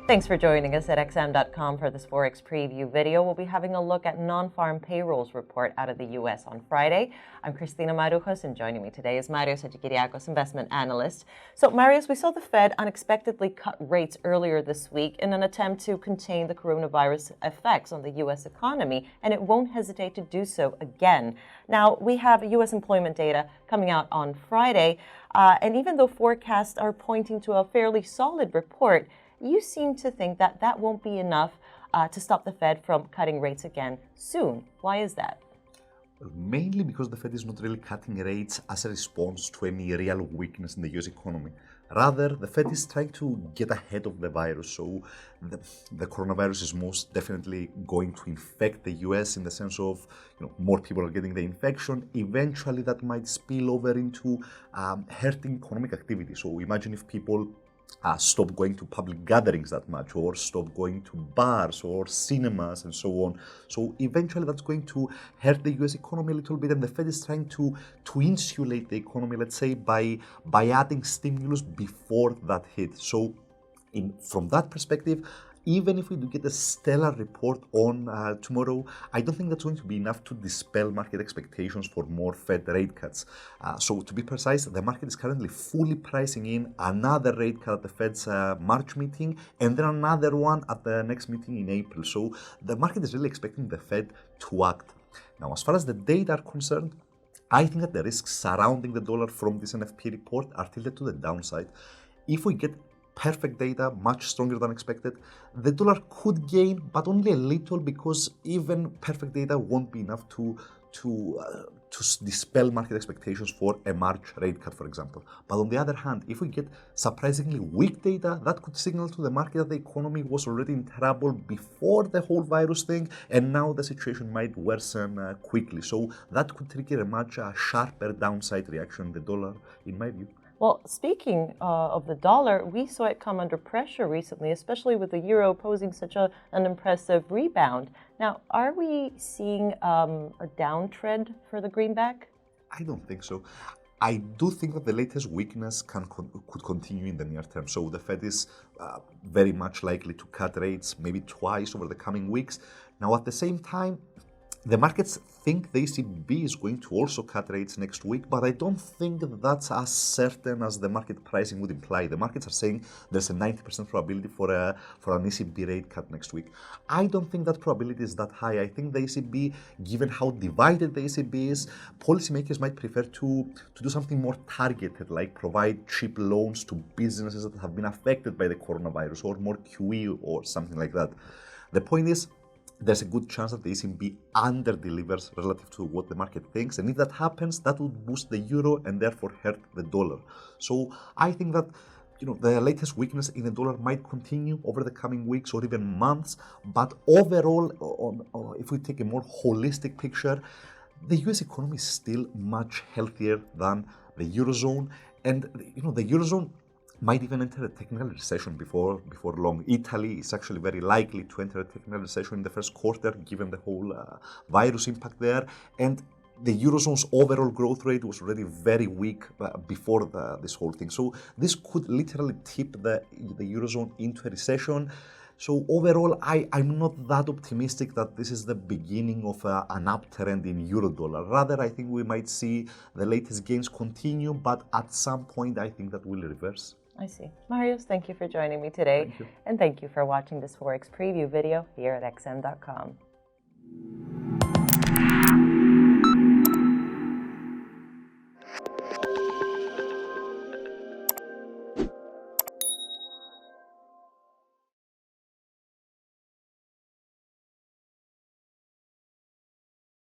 Thanks for joining us at XM.com for this Forex Preview video. We'll be having a look at non-farm payrolls report out of the U.S. on Friday. I'm Christina Marujos, and joining me today is Marios Hadjikyriacos, investment analyst. So, Marios, we saw the Fed unexpectedly cut rates earlier this week in an attempt to contain the coronavirus effects on the U.S. economy, and it won't hesitate to do so again. Now, we have U.S. employment data coming out on Friday, and even though forecasts are pointing to a fairly solid report, you seem to think that that won't be enough to stop the Fed from cutting rates again soon. Why is that? Mainly because the Fed is not really cutting rates as a response to any real weakness in the US economy. Rather, the Fed is trying to get ahead of the virus. So the coronavirus is most definitely going to infect the US in the sense of, more people are getting the infection. Eventually, that might spill over into hurting economic activity. So imagine if people stop going to public gatherings that much, or stop going to bars or cinemas and so on. So eventually that's going to hurt the US economy a little bit, and the Fed is trying to insulate the economy, let's say, by adding stimulus before that hit. So from that perspective, even if we do get a stellar report on tomorrow, I don't think that's going to be enough to dispel market expectations for more Fed rate cuts. So to be precise, the market is currently fully pricing in another rate cut at the Fed's March meeting, and then another one at the next meeting in April. So the market is really expecting the Fed to act. Now, as far as the data are concerned, I think that the risks surrounding the dollar from this NFP report are tilted to the downside. If we get perfect data, much stronger than expected, the dollar could gain, but only a little, because even perfect data won't be enough to dispel market expectations for a March rate cut, for example. But on the other hand, if we get surprisingly weak data, that could signal to the market that the economy was already in trouble before the whole virus thing, and now the situation might worsen quickly. So that could trigger a much sharper downside reaction in the dollar, in my view. Well, speaking of the dollar, we saw it come under pressure recently, especially with the euro posing such an impressive rebound. Now, are we seeing a downtrend for the greenback? I don't think so. I do think that the latest weakness could continue in the near term. So the Fed is very much likely to cut rates maybe twice over the coming weeks. Now, at the same time, the markets think the ECB is going to also cut rates next week, but I don't think that's as certain as the market pricing would imply. The markets are saying there's a 90% probability for an ECB rate cut next week. I don't think that probability is that high. I think the ECB, given how divided the ECB is, policymakers might prefer to do something more targeted, like provide cheap loans to businesses that have been affected by the coronavirus, or more QE or something like that. The point is, there's a good chance that the ECB under-delivers relative to what the market thinks. And if that happens, that would boost the euro and therefore hurt the dollar. So I think that the latest weakness in the dollar might continue over the coming weeks or even months. But overall, if we take a more holistic picture, the US economy is still much healthier than the Eurozone. And the Eurozone might even enter a technical recession before long. Italy is actually very likely to enter a technical recession in the first quarter, given the whole virus impact there. And the Eurozone's overall growth rate was already very weak before this whole thing. So this could literally tip the Eurozone into a recession. So overall, I'm not that optimistic that this is the beginning of an uptrend in euro-dollar. Rather, I think we might see the latest gains continue, but at some point, I think that will reverse. I see. Marios, thank you for joining me today. Thank you. And thank you for watching this Forex Preview video here at XM.com.